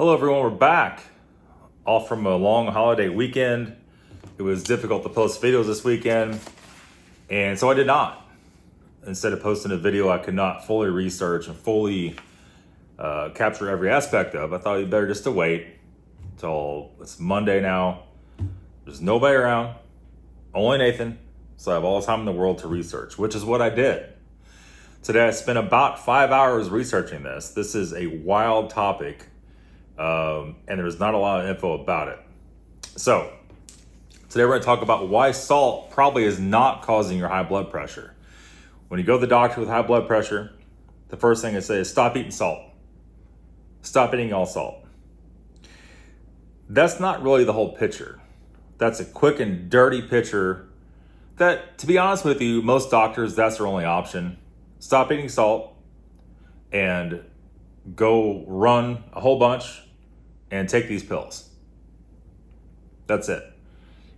Hello everyone, we're back. Off from a long holiday weekend. It was difficult to post videos this weekend, and so I did not. Instead of posting a video I could not fully research and fully capture every aspect of, I thought it'd be better just to wait till it's Monday now. There's nobody around, only Nathan, so I have all the time in the world to research, which is what I did. Today I spent about 5 hours researching this. This is a wild topic. And there's not a lot of info about it. So today we're going to talk about why salt probably is not causing your high blood pressure. When you go to the doctor with high blood pressure, the first thing they say is stop eating salt. Stop eating all salt. That's not really the whole picture. That's a quick and dirty picture that, to be honest with you, most doctors, that's their only option. Stop eating salt and go run a whole bunch and take these pills. That's it.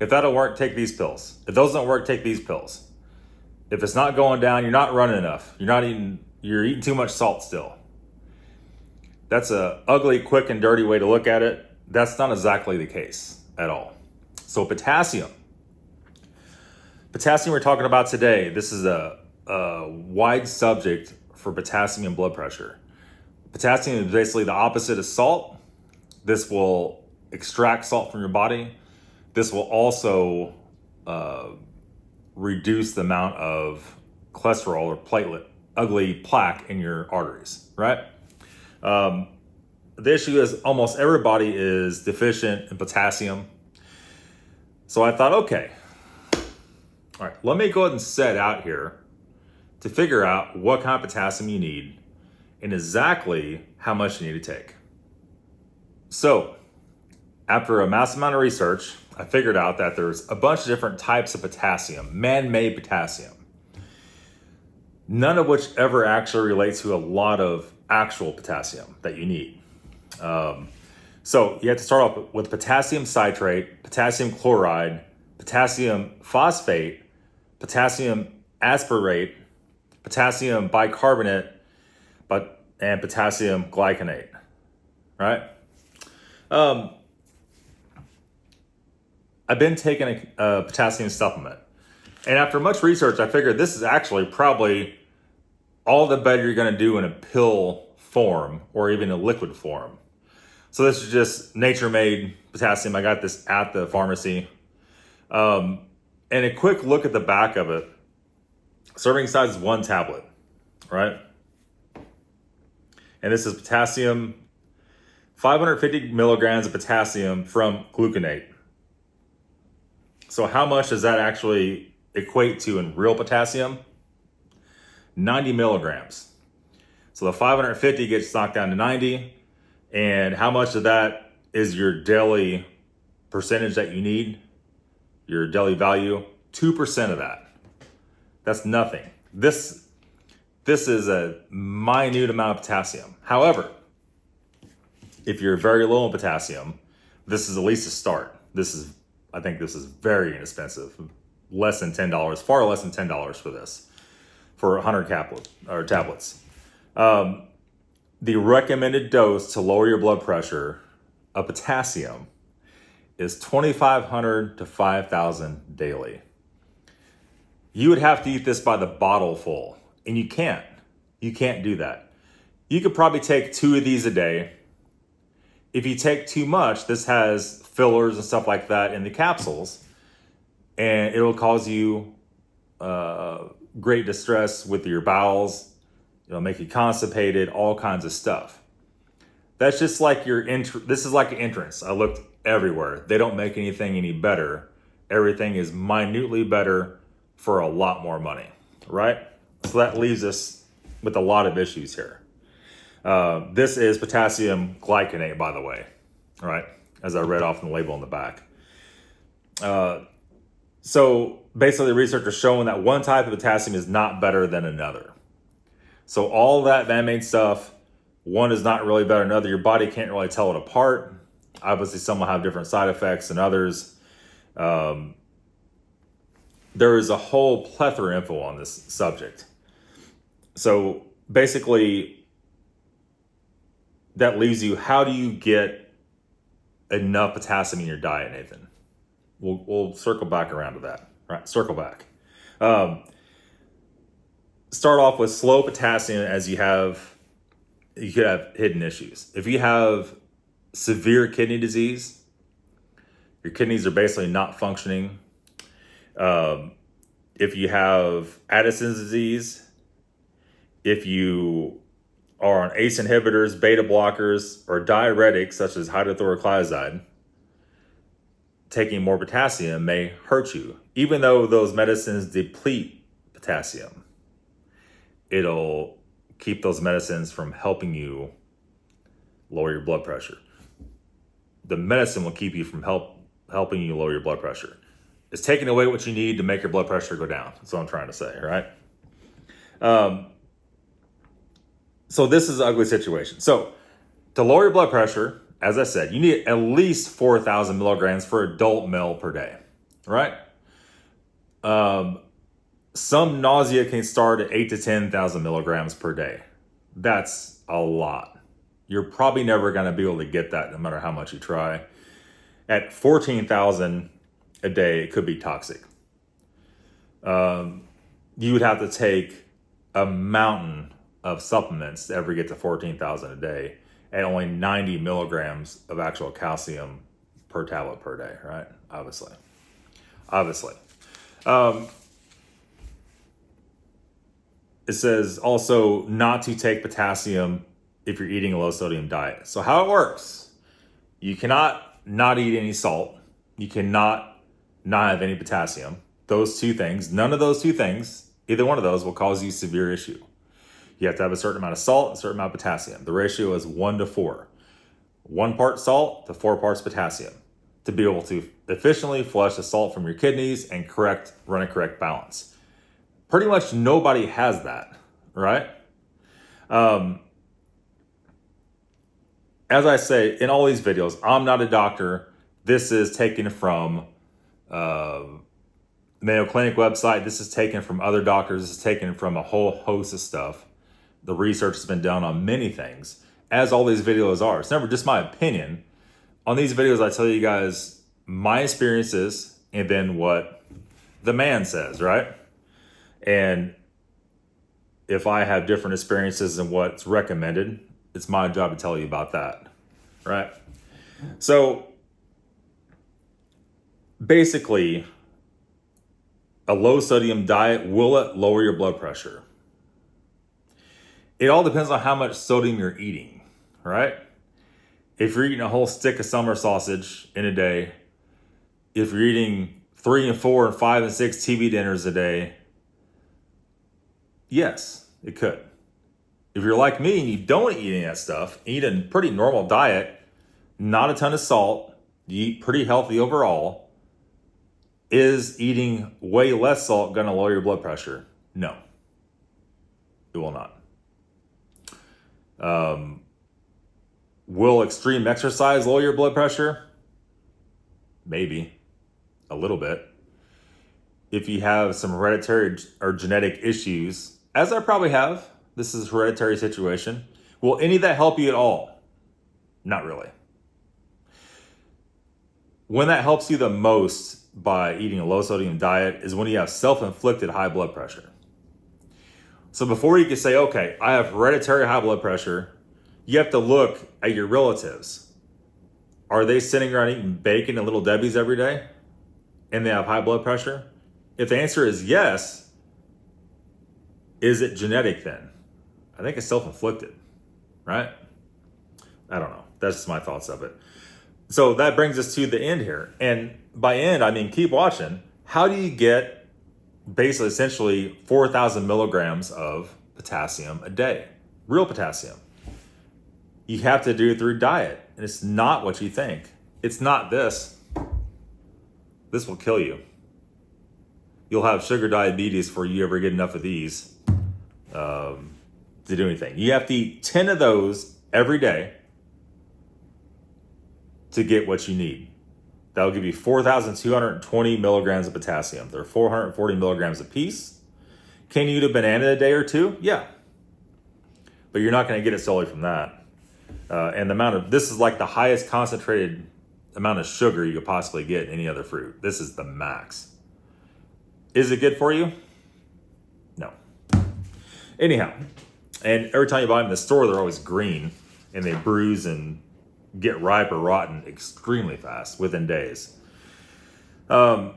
If that'll work, take these pills. If those don't work, take these pills. If it's not going down, you're not running enough. You're eating too much salt still. That's a ugly, quick, and dirty way to look at it. That's not exactly the case at all. So potassium. Potassium we're talking about today. This is a wide subject for potassium and blood pressure. Potassium is basically the opposite of salt. This will extract salt from your body. This will also reduce the amount of cholesterol or ugly plaque in your arteries, right? The issue is almost everybody is deficient in potassium. So I thought, okay, all right, let me go ahead and set out here to figure out what kind of potassium you need and exactly how much you need to take. So, after a massive amount of research, I figured out that there's a bunch of different types of potassium, man-made potassium, none of which ever actually relates to a lot of actual potassium that you need. So you have to start off with potassium citrate, potassium chloride, potassium phosphate, potassium aspartate, potassium bicarbonate, and potassium glycinate, right? I've been taking a potassium supplement, and after much research, I figured this is actually probably all the better you're going to do in a pill form or even a liquid form. So this is just nature-made potassium. I got this at the pharmacy. And a quick look at the back of it. Serving size is 1 tablet, right? And this is potassium, 550 milligrams of potassium from gluconate. So how much does that actually equate to in real potassium? 90 milligrams. So the 550 gets knocked down to 90. And how much of that is your daily percentage that you need? Your daily value? 2% of that. That's nothing. This is a minute amount of potassium. However, if you're very low in potassium, this is at least a start. I think this is very inexpensive. Less than $10, far less than $10 for this, for 100 tablets. The recommended dose to lower your blood pressure of potassium is 2,500 to 5,000 daily. You would have to eat this by the bottle full, and you can't. You can't do that. You could probably take 2 of these a day. If you take too much, this has fillers and stuff like that in the capsules, and it'll cause you great distress with your bowels. It'll make you constipated, all kinds of stuff. That's just like this is like an entrance. I looked everywhere. They don't make anything any better. Everything is minutely better for a lot more money, right? So that leaves us with a lot of issues here. This is potassium glycinate, by the way, right? As I read off in the label on the back. So basically, research is showing that one type of potassium is not better than another. So all that man-made stuff, one is not really better than another. Your body can't really tell it apart. Obviously, some will have different side effects than others. There is a whole plethora of info on this subject. So basically, that leaves you, how do you get enough potassium in your diet, Nathan? We'll circle back around to that. Right, circle back. Start off with slow potassium as you could have hidden issues. If you have severe kidney disease, your kidneys are basically not functioning. If you have Addison's disease, if you are on ACE inhibitors, beta blockers, or diuretics such as hydrochlorothiazide, taking more potassium may hurt you. Even though those medicines deplete potassium, it'll keep those medicines from helping you lower your blood pressure. The medicine will keep you from helping you lower your blood pressure. It's taking away what you need to make your blood pressure go down. That's what I'm trying to say, right? So this is an ugly situation. So to lower your blood pressure, as I said, you need at least 4,000 milligrams for adult male per day, right? Some nausea can start at 8 to 10,000 milligrams per day. That's a lot. You're probably never going to be able to get that no matter how much you try. At 14,000 a day, it could be toxic. You would have to take a mountain of supplements to ever get to 14,000 a day at only 90 milligrams of actual calcium per tablet per day, right? Obviously. It says also not to take potassium if you're eating a low sodium diet. So how it works, you cannot not eat any salt. You cannot not have any potassium. Those two things, none of those two things, either one of those will cause you severe issue. You have to have a certain amount of salt and a certain amount of potassium. The ratio is 1 to 4. 1 part salt to 4 parts potassium to be able to efficiently flush the salt from your kidneys and run a correct balance. Pretty much nobody has that, right? As I say in all these videos, I'm not a doctor. This is taken from Mayo Clinic website. This is taken from other doctors. This is taken from a whole host of stuff. The research has been done on many things, as all these videos are. It's never just my opinion. On these videos, I tell you guys my experiences and then what the man says, right? And if I have different experiences than what's recommended, it's my job to tell you about that, right? So basically, a low sodium diet, will it lower your blood pressure? It all depends on how much sodium you're eating, right? If you're eating a whole stick of summer sausage in a day, if you're eating 3 and 4 and 5 and 6 TV dinners a day, yes, it could. If you're like me and you don't eat any of that stuff, eat a pretty normal diet, not a ton of salt, you eat pretty healthy overall, is eating way less salt going to lower your blood pressure? No, it will not. Will extreme exercise lower your blood pressure? Maybe, a little bit. If you have some hereditary or genetic issues, as I probably have, this is a hereditary situation, will any of that help you at all? Not really. When that helps you the most by eating a low sodium diet is when you have self-inflicted high blood pressure. So before you can say, okay, I have hereditary high blood pressure, you have to look at your relatives. Are they sitting around eating bacon and Little Debbie's every day and they have high blood pressure? If the answer is yes, is it genetic then? I think it's self-inflicted, right? I don't know. That's just my thoughts of it. So that brings us to the end here. And by end, I mean, keep watching. How do you get basically essentially 4,000 milligrams of potassium a day? Real potassium. You have to do it through diet. And it's not what you think. It's not this. This will kill you. You'll have sugar diabetes before you ever get enough of these to do anything. You have to eat 10 of those every day to get what you need. That will give you 4,220 milligrams of potassium. They're 440 milligrams a piece. Can you eat a banana a day or two? Yeah. But you're not going to get it solely from that. And the amount of, this is like the highest concentrated amount of sugar you could possibly get in any other fruit. This is the max. Is it good for you? No. Anyhow, and every time you buy them in the store, they're always green and they bruise and get ripe or rotten extremely fast within days. Let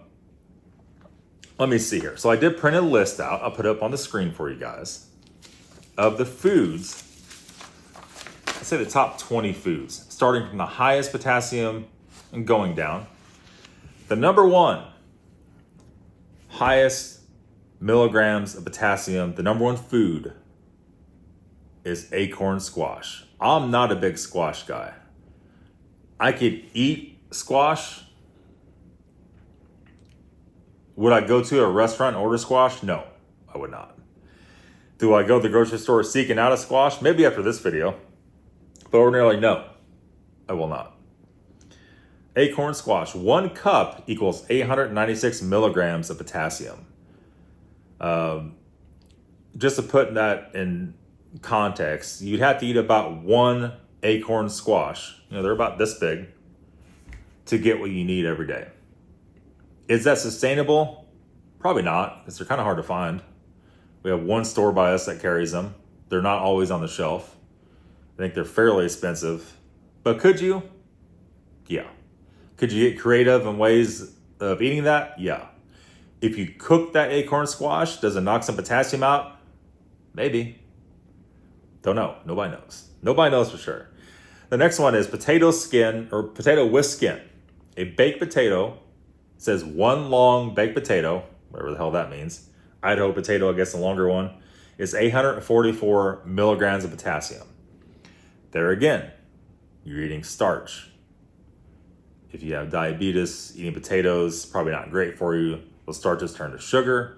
me see here. So I did print a list out. I'll put it up on the screen for you guys of the foods. Let's say the top 20 foods, starting from the highest potassium and going down. The number one highest milligrams of potassium, the number one food is acorn squash. I'm not a big squash guy. I could eat squash. Would I go to a restaurant and order squash? No, I would not. Do I go to the grocery store seeking out a squash? Maybe after this video. But ordinarily, no, I will not. Acorn squash, 1 cup equals 896 milligrams of potassium. Just to put that in context, you'd have to eat about 1 acorn squash. You know, they're about this big to get what you need every day. Is that sustainable? Probably not, because they're kind of hard to find. We have one store by us that carries them. They're not always on the shelf. I think they're fairly expensive. But could you? Yeah. Could you get creative in ways of eating that? Yeah. If you cook that acorn squash, does it knock some potassium out? Maybe. Don't know. Nobody knows. Nobody knows for sure. The next one is potato skin or potato with skin. A baked potato, says 1 long baked potato, whatever the hell that means. Idaho potato, I guess the longer one, is 844 milligrams of potassium. There again, you're eating starch. If you have diabetes, eating potatoes, probably not great for you. Those starches turn to sugar.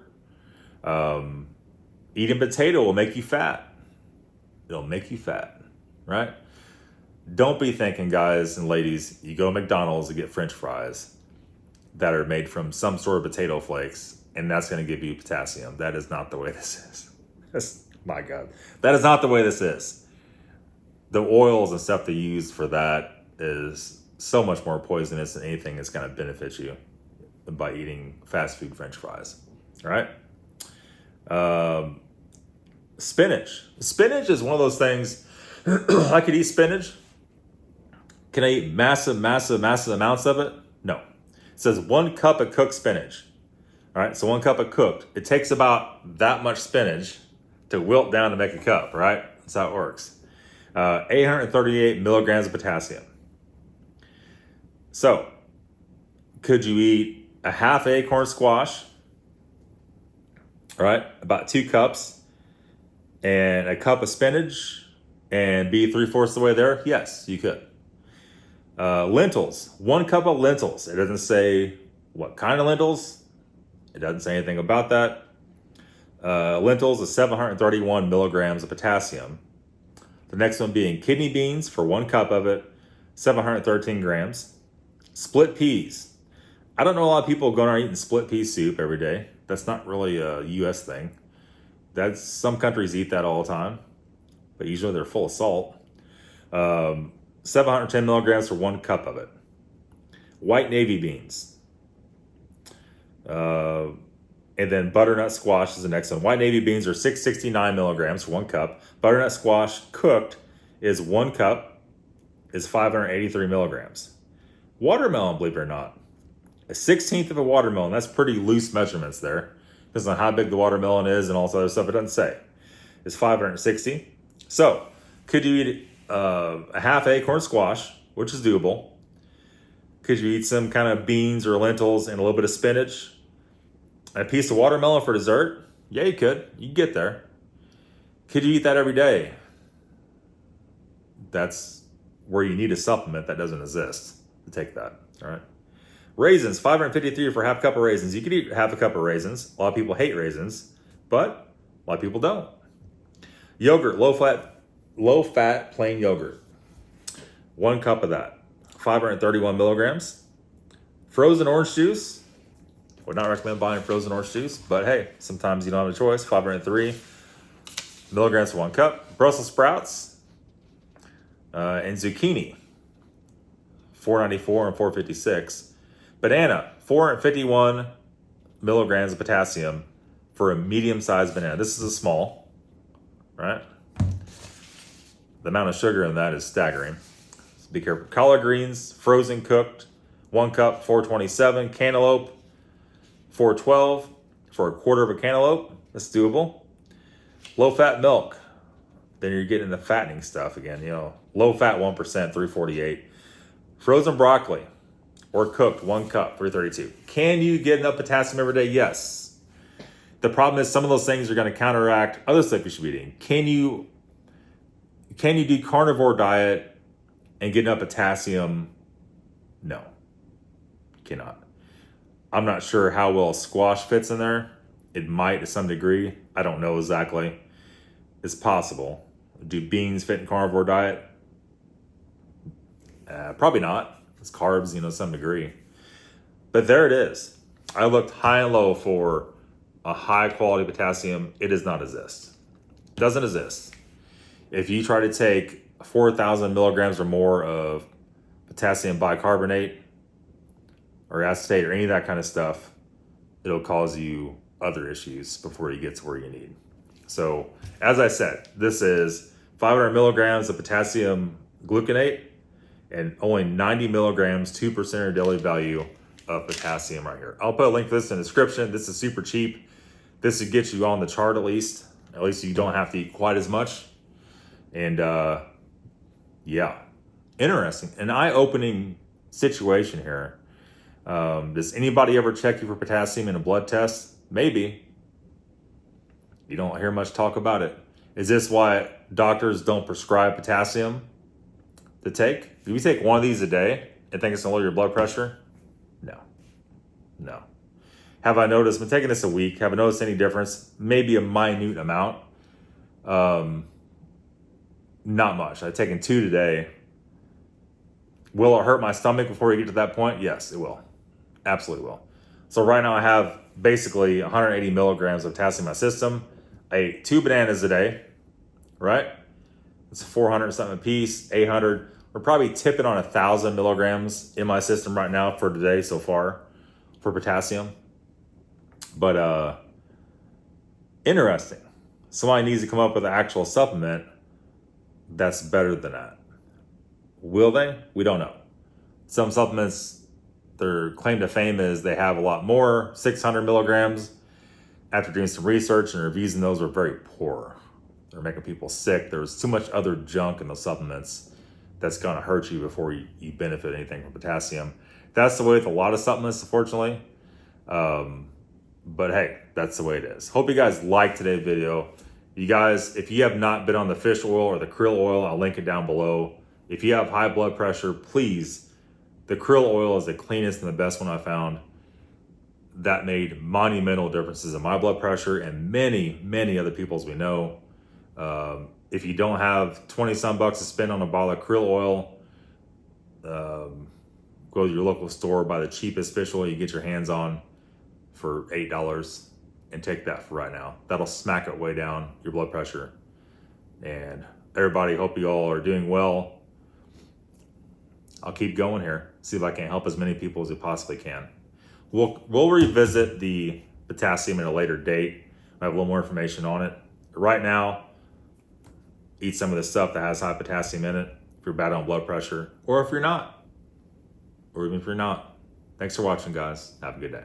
Eating potato will make you fat. It'll make you fat, right? Don't be thinking, guys and ladies, you go to McDonald's to get French fries that are made from some sort of potato flakes, and that's going to give you potassium. That is not the way this is. My God. That is not the way this is. The oils and stuff they use for that is so much more poisonous than anything that's going to benefit you by eating fast food French fries. All right? Spinach. Spinach is one of those things. I could eat spinach. Can I eat massive amounts of it? No. It says 1 cup of cooked spinach. All right, so 1 cup of cooked. It takes about that much spinach to wilt down to make a cup, right? That's how it works. 838 milligrams of potassium. So, could you eat a half acorn squash? All right, about 2 cups, and a cup of spinach, and be 3/4 the way there? Yes, you could. Lentils, 1 cup of lentils. It doesn't say what kind of lentils. It doesn't say anything about that. Lentils is 731 milligrams of potassium. The next one being kidney beans for 1 cup of it, 713 grams. Split peas. I don't know a lot of people going around eating split pea soup every day. That's not really a U.S. thing. Some countries eat that all the time, but usually they're full of salt. 710 milligrams for 1 cup of it. White navy beans. And then butternut squash is the next one. White navy beans are 669 milligrams for 1 cup. Butternut squash cooked is 1 cup, is 583 milligrams. Watermelon, believe it or not, a 1/16 of a watermelon. That's pretty loose measurements there. Depends on how big the watermelon is and all this other stuff. It doesn't say. It's 560. So, could you eat a half acorn squash, which is doable? Could you eat some kind of beans or lentils and a little bit of spinach? A piece of watermelon for dessert? Yeah, you could. You can get there. Could you eat that every day? That's where you need a supplement that doesn't exist to take that. All right. Raisins, 553 for half cup of raisins. You could eat half a cup of raisins. A lot of people hate raisins, but a lot of people don't. Yogurt, low fat plain yogurt. 1 cup of that. 531 milligrams. Frozen orange juice. Would not recommend buying frozen orange juice, but hey, sometimes you don't have a choice. 503 milligrams for 1 cup. Brussels sprouts. And zucchini, 494 and 456. Banana, 451 milligrams of potassium for a medium-sized banana. This is a small, right? The amount of sugar in that is staggering. So be careful. Collard greens, frozen cooked, 1 cup, 427. Cantaloupe, 412 for a quarter of a cantaloupe. That's doable. Low-fat milk. Then you're getting the fattening stuff again, you know. Low-fat 1%, 348. Frozen broccoli or cooked, 1 cup, 332. Can you get enough potassium every day? Yes. The problem is some of those things are going to counteract other stuff you should be eating. Can you do carnivore diet and get enough potassium? No, cannot. I'm not sure how well squash fits in there. It might to some degree. I don't know exactly. It's possible. Do beans fit in carnivore diet? Probably not. It's carbs, you know, to some degree. But there it is. I looked high and low for a high quality potassium. It does not exist. Doesn't exist. If you try to take 4,000 milligrams or more of potassium bicarbonate or acetate or any of that kind of stuff, it'll cause you other issues before you get to where you need. So, as I said, this is 500 milligrams of potassium gluconate and only 90 milligrams, 2% of your daily value of potassium right here. I'll put a link for this in the description. This is super cheap. This would get you on the chart at least. At least you don't have to eat quite as much. And yeah, interesting. An eye-opening situation here. Does anybody ever check you for potassium in a blood test? Maybe. You don't hear much talk about it. Is this why doctors don't prescribe potassium to take? Do we take one of these a day and think it's gonna lower your blood pressure? No. Have I noticed, been taking this a week, have I noticed any difference? Maybe a minute amount. Not much. I've taken 2 today. Will it hurt my stomach before you get to that point? Yes, it will. Absolutely will. So right now I have basically 180 milligrams of potassium in my system. I ate 2 bananas a day, right? It's 400 something a piece, 800. We're probably tipping on 1,000 milligrams in my system right now for today so far for potassium. But interesting. Somebody needs to come up with an actual supplement that's better than that. Will they? We don't know. Some supplements, their claim to fame is they have a lot more, 600 milligrams. After doing some research and reviews, and those were very poor. They're making people sick. There's too much other junk in those supplements that's going to hurt you before you benefit anything from potassium. That's the way with a lot of supplements, unfortunately. But hey, that's the way it is. Hope you guys liked today's video. You guys, if you have not been on the fish oil or the krill oil, I'll link it down below. If you have high blood pressure, please, the krill oil is the cleanest and the best one I found. That made monumental differences in my blood pressure and many, many other people's we know. If you don't have 20 some bucks to spend on a bottle of krill oil, go to your local store, buy the cheapest fish oil you get your hands on for $8 and take that for right now. That'll smack it way down your blood pressure. And everybody, hope you all are doing well. I'll keep going here, see if I can help as many people as we possibly can. We'll revisit the potassium at a later date. I have a little more information on it. Right now, eat some of the stuff that has high potassium in it if you're bad on blood pressure, or if you're not, or even if you're not. Thanks for watching, guys. Have a good day.